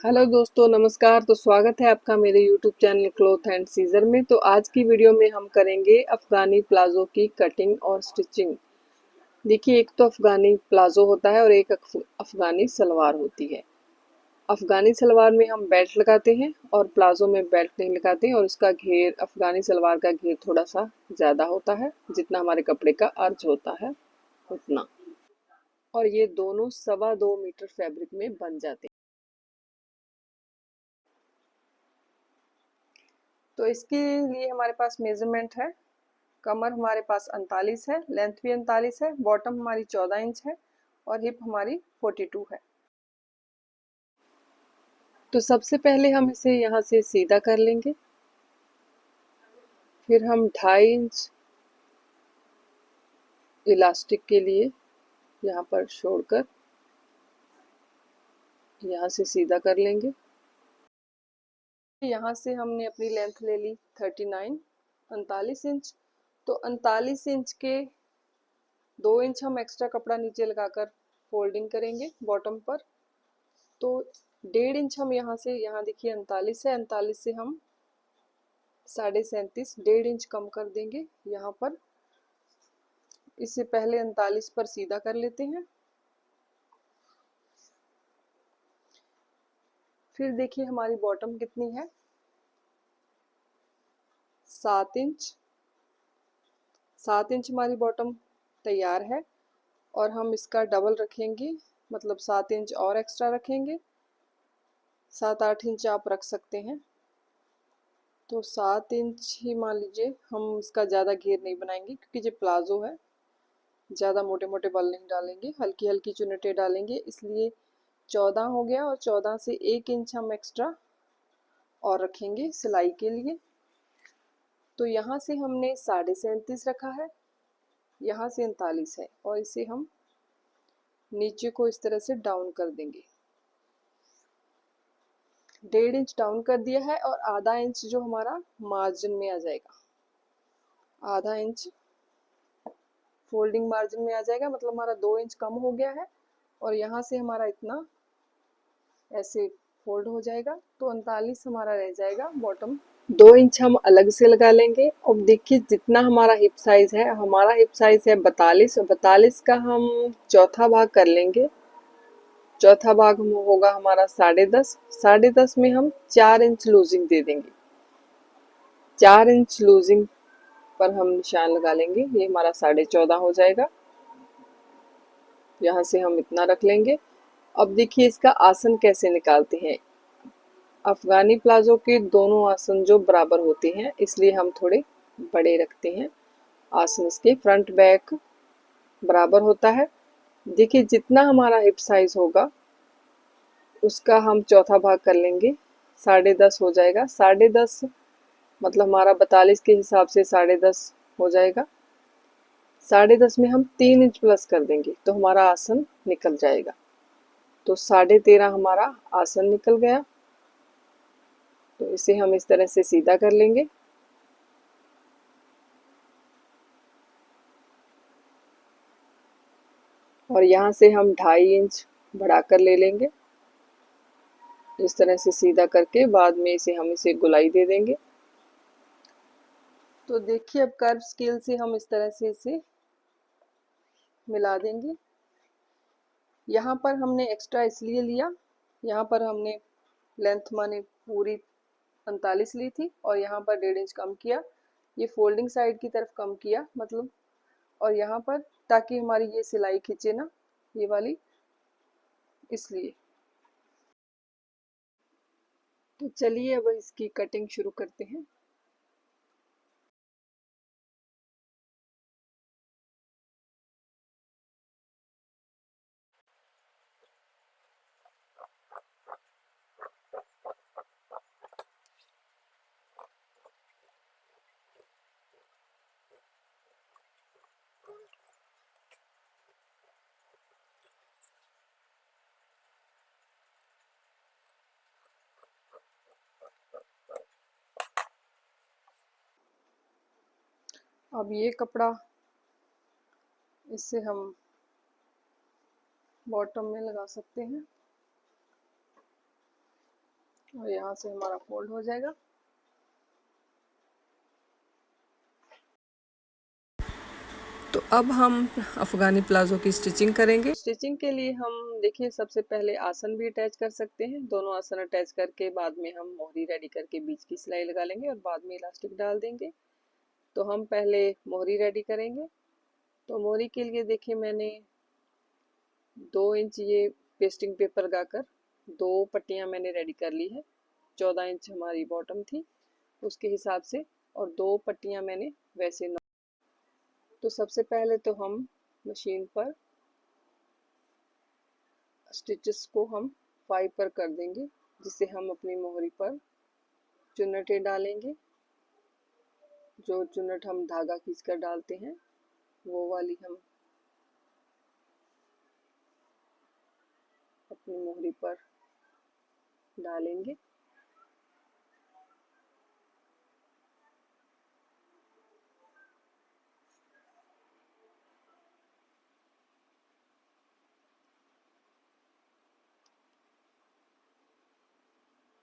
Hello दोस्तों, नमस्कार। तो स्वागत है आपका मेरे YouTube channel cloth and seizure में। तो आज की वीडियो में हम करेंगे अफगानी प्लाजो की कटिंग और स्टिचिंग। देखिए, एक तो अफगानी प्लाजो होता है और एक अफगानी सलवार होती है। अफगानी सलवार में हम बेल्ट लगाते हैं और प्लाजो में बेल्ट नहीं लगाते हैं, और उसका घेर, अफगानी सलवार का घेर थोड़ा सा ज़्यादा होता है, जितना हमारे कपड़े का अर्ज होता है उतना। और ये दोनों 2.25 मीटर फैब्रिक में बन जाते हैं। तो इसके लिए हमारे पास मेजरमेंट है। कमर हमारे पास 39 है, लेंथ भी 39 है, बॉटम हमारी 14 इंच है और हिप हमारी 42 है। तो सबसे पहले हम इसे यहाँ से सीधा कर लेंगे। फिर हम 2.5 इंच इलास्टिक के लिए यहाँ पर छोड़कर यहाँ से सीधा कर लेंगे। यहाँ से हमने अपनी लेंथ ले ली 39 इंच। तो 39 इंच के 2 इंच हम एक्स्ट्रा कपड़ा नीचे लगाकर फोल्डिंग करेंगे बॉटम पर। तो 1.5 इंच हम यहाँ से, यहाँ देखिए 39 है, 39 से हम 37.5, 1.5 इंच कम कर देंगे यहाँ पर। इससे पहले 39 पर सीधा कर लेते हैं। फिर देखिए हमारी बॉटम कितनी है, 7 इंच। 7 इंच हमारी बॉटम तैयार है और हम इसका डबल रखेंगे, मतलब 7 इंच और एक्स्ट्रा रखेंगे। 7-8 इंच आप रख सकते हैं। तो 7 इंच ही मान लीजिए, हम इसका ज़्यादा घेर नहीं बनाएंगे क्योंकि ये प्लाजो है। ज़्यादा मोटे मोटे बल नहीं डालेंगे, हल्की हल्की चुनटे डालेंगे, इसलिए 14 हो गया। और 14 से 1 इंच हम एक्स्ट्रा और रखेंगे सिलाई के लिए। तो यहाँ से हमने 37.5 रखा है, यहाँ से 39 है, और इसे हम नीचे को इस तरह से डाउन कर देंगे। 1.5 इंच डाउन कर दिया है और आधा इंच जो हमारा मार्जिन में आ जाएगा, आधा इंच फोल्डिंग मार्जिन में आ जाएगा, मतलब हमारा 2 इंच कम हो गया है। और यहाँ से हमारा इतना ऐसे फोल्ड हो जाएगा, तो 39 हमारा रह जाएगा बॉटम। 2 इंच हम अलग से लगा लेंगे। अब देखिए, जितना हमारा हिप साइज है, हमारा हिप साइज है 42, और 42 का हम चौथा भाग कर लेंगे। चौथा भाग होगा हमारा 10.5। 10.5 में हम 4 इंच लूजिंग दे देंगे। 4 इंच लूजिंग पर हम निशान लगा लेंगे, ये हमारा 14.5 हो जाएगा। यहाँ से हम इतना रख लेंगे। अब देखिए इसका आसन कैसे निकालते हैं। अफगानी प्लाजो के दोनों आसन जो बराबर होते हैं, इसलिए हम थोड़े बड़े रखते हैं आसन। इसके फ्रंट बैक बराबर होता है। देखिए, जितना हमारा हिप साइज होगा उसका हम चौथा भाग कर लेंगे, 10.5 हो जाएगा। 10.5 मतलब हमारा 42 के हिसाब से 10.5 हो जाएगा। 10.5 में हम 3 इंच प्लस कर देंगे तो हमारा आसन निकल जाएगा। तो 13.5 हमारा आसन निकल गया। तो इसे हम इस तरह से सीधा कर लेंगे। और यहाँ से हम 2.5 इंच बढ़ाकर ले लेंगे, इस तरह से सीधा करके बाद में इसे गोलाई दे देंगे। तो देखिए, अब कर्व स्केल से हम इस तरह से इसे मिला देंगे। यहाँ पर हमने एक्स्ट्रा इसलिए लिया, यहाँ पर हमने लेंथ माने पूरी 45 ली थी और यहाँ पर 1.5 इंच कम किया, ये फोल्डिंग साइड की तरफ कम किया मतलब। और यहाँ पर ताकि हमारी ये सिलाई खींचे ना, ये वाली, इसलिए। तो चलिए अब इसकी कटिंग शुरू करते हैं। अब ये कपड़ा इससे हम बॉटम में लगा सकते हैं। और यहाँ से हमारा फोल्ड हो जाएगा। तो अब हम अफगानी प्लाजो की स्टिचिंग करेंगे। स्टिचिंग के लिए हम देखिए सबसे पहले आसन भी अटैच कर सकते हैं। दोनों आसन अटैच करके बाद में हम मोहरी रेडी करके बीच की सिलाई लगा लेंगे और बाद में इलास्टिक डाल देंगे। तो हम पहले मोहरी रेडी करेंगे। तो मोहरी के लिए देखिए मैंने 2 इंच ये पेस्टिंग पेपर लगाकर 2 पट्टियाँ मैंने रेडी कर ली है। 14 इंच हमारी बॉटम थी उसके हिसाब से, और 2 पट्टियाँ मैंने वैसे। तो सबसे पहले तो हम मशीन पर स्टिचेस को हम 5 पर कर देंगे, जिससे हम अपनी मोहरी पर चुन्नटें डालेंगे। जो चुन्नट हम धागा खींचकर डालते हैं वो वाली हम अपनी मोहरी पर डालेंगे।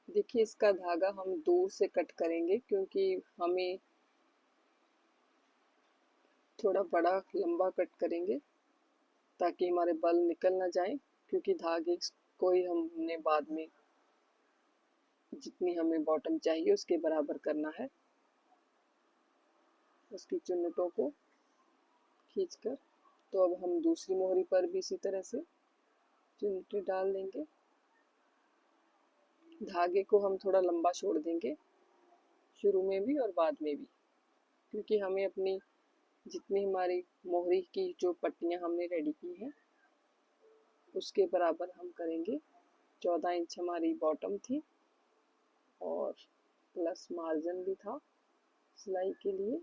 देखिए इसका धागा हम दूर से कट करेंगे क्योंकि हमें थोड़ा बड़ा लंबा कट करेंगे ताकि हमारे बल निकल ना जाए, क्योंकि धागे को ही हमने बाद में जितनी हमें बॉटम चाहिए उसके बराबर करना है। उसकी चुन्नटों को खींचकर, तो अब हम दूसरी मोहरी पर भी इसी तरह से चुन्नटें डाल देंगे। धागे को हम थोड़ा लंबा छोड़ देंगे शुरू में भी और बाद में भी, क्योंकि हमें अपनी जितनी हमारी मोहरी की जो पट्टियाँ हमने रेडी की हैं उसके बराबर हम करेंगे। 14 इंच हमारी बॉटम थी और प्लस मार्जिन भी था सिलाई के लिए,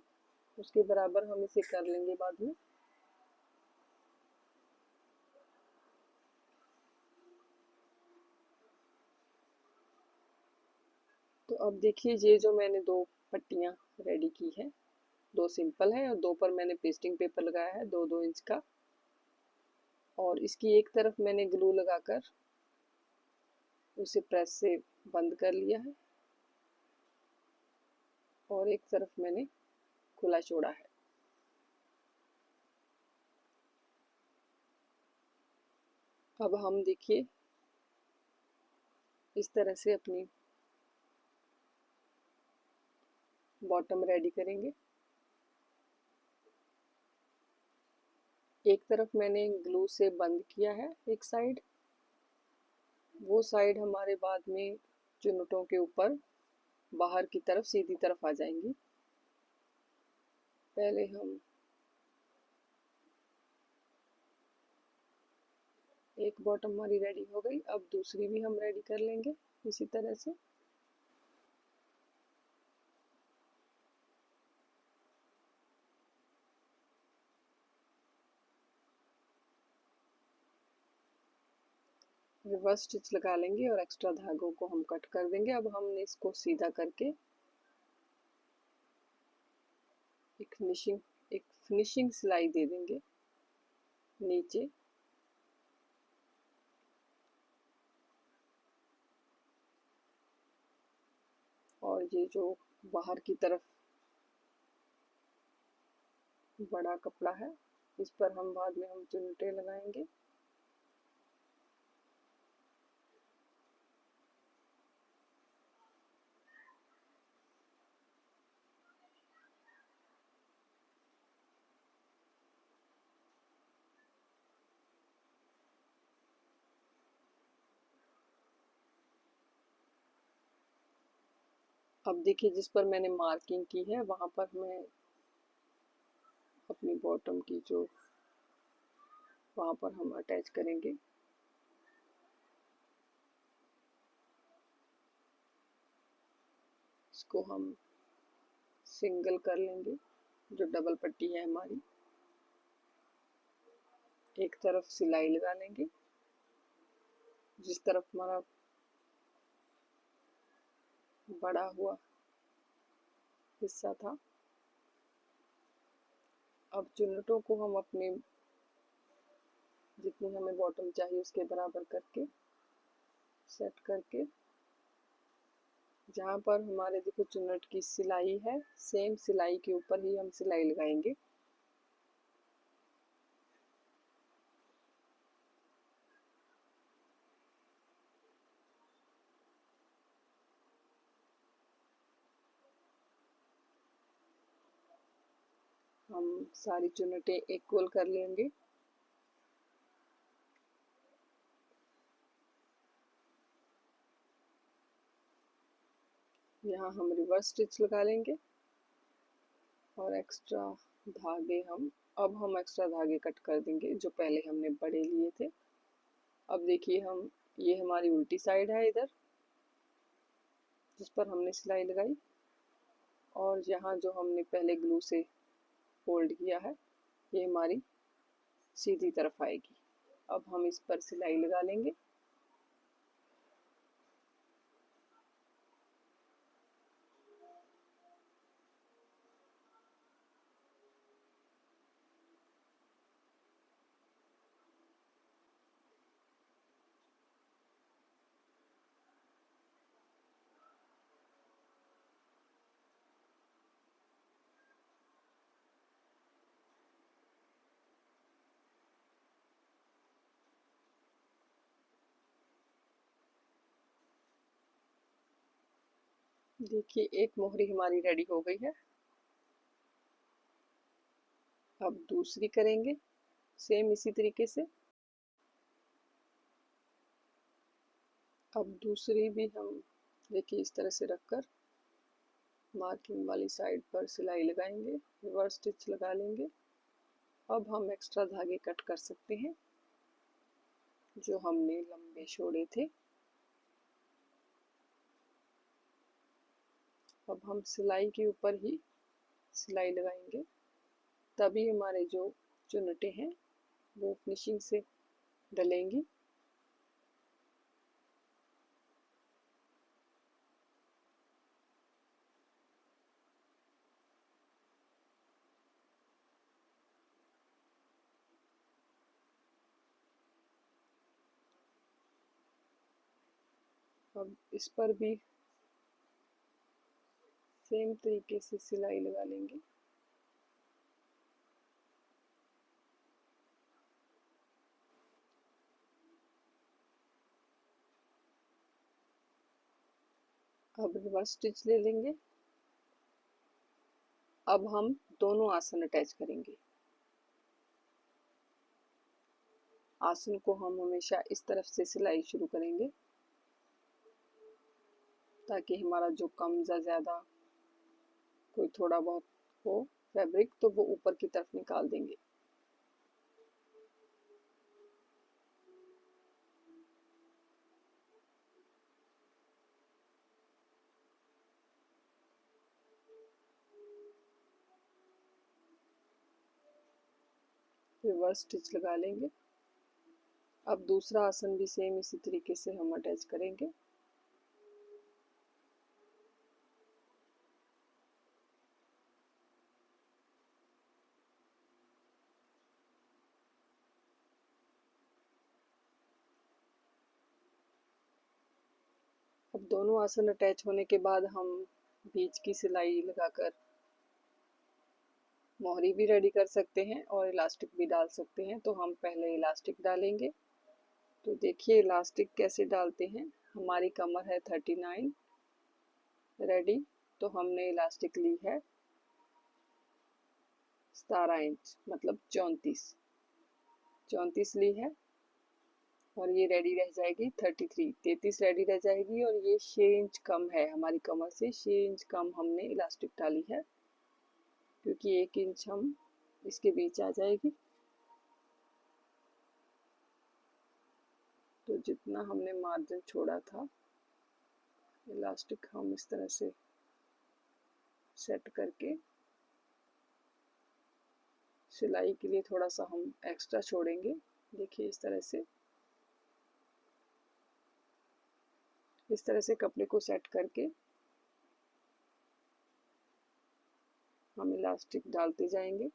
उसके बराबर हम इसे कर लेंगे बाद में। तो अब देखिए ये जो मैंने 2 पट्टियाँ रेडी की है, 2 सिंपल है और 2 पर मैंने पेस्टिंग पेपर लगाया है 2-2 इंच का, और इसकी एक तरफ मैंने ग्लू लगाकर उसे प्रेस से बंद कर लिया है और एक तरफ मैंने खुला छोड़ा है। अब हम देखिए इस तरह से अपनी बॉटम रेडी करेंगे। एक तरफ मैंने ग्लू से बंद किया है एक साइड, वो साइड हमारे बाद में चुन्नटों के ऊपर बाहर की तरफ सीधी तरफ आ जाएंगी। पहले हम एक बॉटम हमारी रेडी हो गई, अब दूसरी भी हम रेडी कर लेंगे इसी तरह से। रिवर्स स्टिच लगा लेंगे और एक्स्ट्रा धागों को हम कट कर देंगे। अब हमने इसको सीधा करके एक फिनिशिंग सिलाई दे देंगे नीचे। और ये जो बाहर की तरफ बड़ा कपड़ा है इस पर हम बाद में हम चुन्नटें लगाएंगे। अब देखिए जिस पर मैंने मार्किंग की है वहां पर मैं अपनी बॉटम की जो वहां पर हम अटैच करेंगे। इसको हम सिंगल कर लेंगे। जो डबल पट्टी है हमारी, एक तरफ सिलाई लगा लेंगे जिस तरफ हमारा बड़ा हुआ हिस्सा था। अब चुन्नटों को हम अपने जितनी हमें बॉटम चाहिए उसके बराबर करके सेट करके जहाँ पर हमारे देखो चुन्नट की सिलाई है, सेम सिलाई के ऊपर ही हम सिलाई लगाएंगे। हम सारी चुन्नटें इक्वल कर लेंगे। यहाँ हम रिवर्स स्टिच लगा लेंगे और एक्स्ट्रा धागे हम एक्स्ट्रा धागे कट कर देंगे जो पहले हमने बड़े लिए थे। अब देखिए ये हमारी उल्टी साइड है इधर जिस पर हमने सिलाई लगाई, और यहाँ जो हमने पहले ग्लू से फोल्ड किया है ये हमारी सीधी तरफ आएगी। अब हम इस पर सिलाई लगा लेंगे। देखिए एक मोहरी हमारी रेडी हो गई है। अब दूसरी करेंगे सेम इसी तरीके से। अब दूसरी भी हम देखिए इस तरह से रखकर मार्किंग वाली साइड पर सिलाई लगाएंगे, रिवर्स स्टिच लगा लेंगे। अब हम एक्स्ट्रा धागे कट कर सकते हैं जो हमने लंबे छोड़े थे। अब हम सिलाई के ऊपर ही सिलाई लगाएंगे, तभी हमारे जो चुन्नटें हैं वो फिनिशिंग से डलेंगी। अब इस पर भी सेम तरीके से सिलाई लगा लेंगे। अब रिवर्स स्टिच ले लेंगे। अब हम दोनों आसन अटैच करेंगे। आसन को हम हमेशा इस तरफ से सिलाई शुरू करेंगे ताकि हमारा जो कम या ज़्यादा कोई थोड़ा बहुत हो फैब्रिक तो वो ऊपर की तरफ निकाल देंगे। रिवर्स स्टिच लगा लेंगे। अब दूसरा आसन भी सेम इसी तरीके से हम अटैच करेंगे। अब दोनों आसन अटैच होने के बाद हम बीच की सिलाई लगाकर मोहरी भी रेडी कर सकते हैं और इलास्टिक भी डाल सकते हैं। तो हम पहले इलास्टिक डालेंगे। तो देखिए इलास्टिक कैसे डालते हैं। हमारी कमर है 39 रेडी, तो हमने इलास्टिक ली है 17 इंच मतलब 34 ली है, और ये रेडी रह जाएगी 33 रेडी रह जाएगी। और ये 6 इंच कम है हमारी कमर से, 6 इंच कम हमने इलास्टिक डाली है क्योंकि 1 इंच हम इसके बीच आ जाएगी। तो जितना हमने मार्जिन छोड़ा था इलास्टिक हम इस तरह से सेट करके सिलाई के लिए थोड़ा सा हम एक्स्ट्रा छोड़ेंगे। देखिए इस तरह से कपड़े को सेट करके हम इलास्टिक डालते जाएंगे।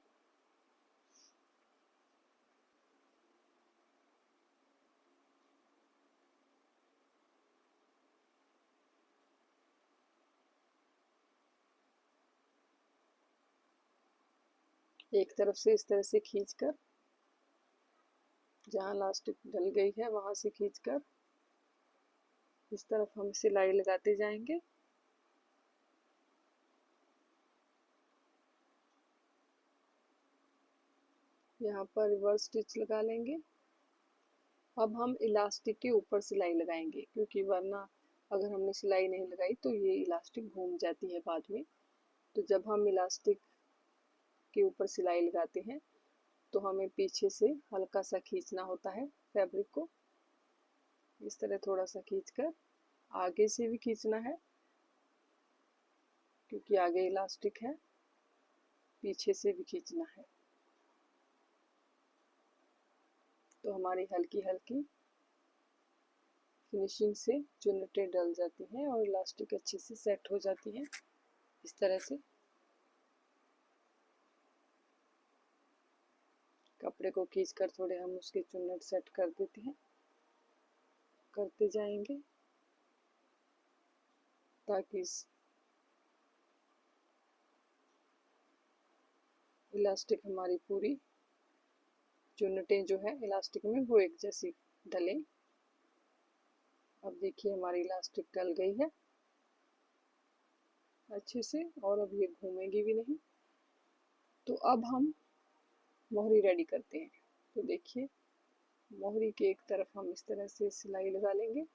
एक तरफ से इस तरह से खींचकर, जहाँ इलास्टिक डल गई है वहां से खींचकर इस तरफ हम सिलाई लगाते जाएंगे। यहाँ पर रिवर्स स्टिच लगा लेंगे। अब हम इलास्टिक के ऊपर सिलाई लगाएंगे, क्योंकि वरना अगर हमने सिलाई नहीं लगाई तो ये इलास्टिक घूम जाती है बाद में। तो जब हम इलास्टिक के ऊपर सिलाई लगाते हैं तो हमें पीछे से हल्का सा खींचना होता है फैब्रिक को। इस तरह थोड़ा सा खींचकर, आगे से भी खींचना है क्योंकि आगे इलास्टिक है, पीछे से भी खींचना है। तो हमारी हल्की हल्की फिनिशिंग से चुन्नटें डल जाती हैं और इलास्टिक अच्छे से सेट हो जाती है। इस तरह से कपड़े को खींचकर थोड़े हम उसके चुन्नट सेट कर देते हैं, करते जाएंगे ताकि इलास्टिक हमारी पूरी चुन्नटें जो है इलास्टिक में वो एक जैसी डले। अब देखिए हमारी इलास्टिक डल गई है अच्छे से और अब ये घूमेगी भी नहीं। तो अब हम मोहरी रेडी करते हैं। तो देखिए मोहरी के एक तरफ हम इस तरह से सिलाई लगा लेंगे।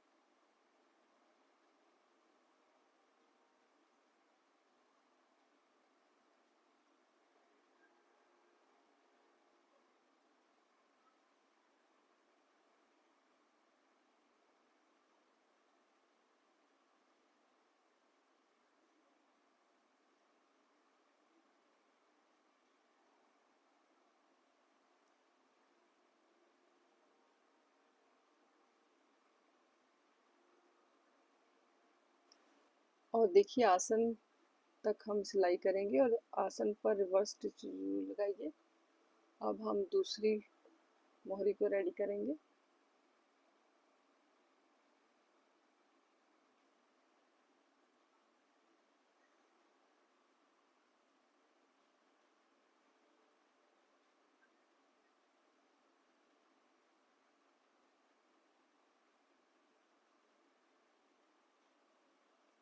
और देखिए आसन तक हम सिलाई करेंगे और आसन पर रिवर्स स्टिच लगाइए। अब हम दूसरी मोहरी को रेडी करेंगे।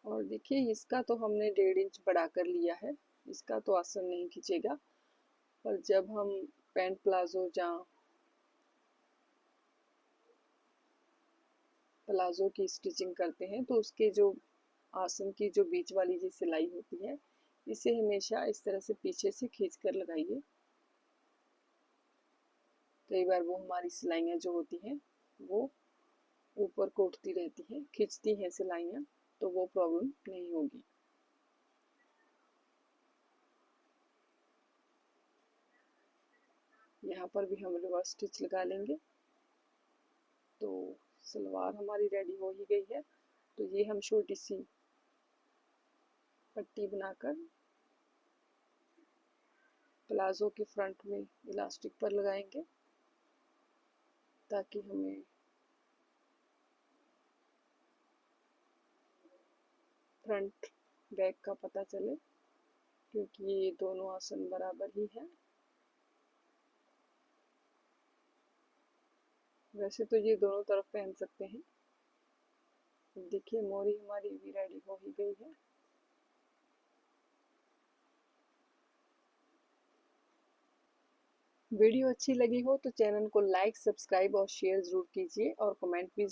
और देखिए इसका तो हमने 1.5 इंच बढ़ा कर लिया है, इसका तो आसन नहीं खींचेगा। पर जब हम पैंट प्लाजो या प्लाजो की स्टिचिंग करते हैं तो उसके जो आसन की जो बीच वाली जो सिलाई होती है, इसे हमेशा इस तरह से पीछे से खींच कर लगाइए। कई बार वो हमारी सिलाइयाँ जो होती हैं वो ऊपर को उठती रहती हैं, खिंचती हैं सिलाइयाँ, तो वो प्रॉब्लम नहीं होगी। यहाँ पर भी हम रिवर्स स्टिच लगा लेंगे। तो सलवार हमारी रेडी हो ही गई है। तो ये हम छोटी सी पट्टी बनाकर प्लाजो के फ्रंट में इलास्टिक पर लगाएंगे ताकि हमें फ्रंट बैक का पता चले, क्योंकि ये दोनों आसन बराबर ही हैं। वैसे तो ये दोनों तरफ पहन सकते हैं। देखिए मोरी हमारी भी रेडी हो ही गई है। वीडियो अच्छी लगी हो तो चैनल को लाइक, सब्सक्राइब और शेयर ज़रूर कीजिए और कमेंट भी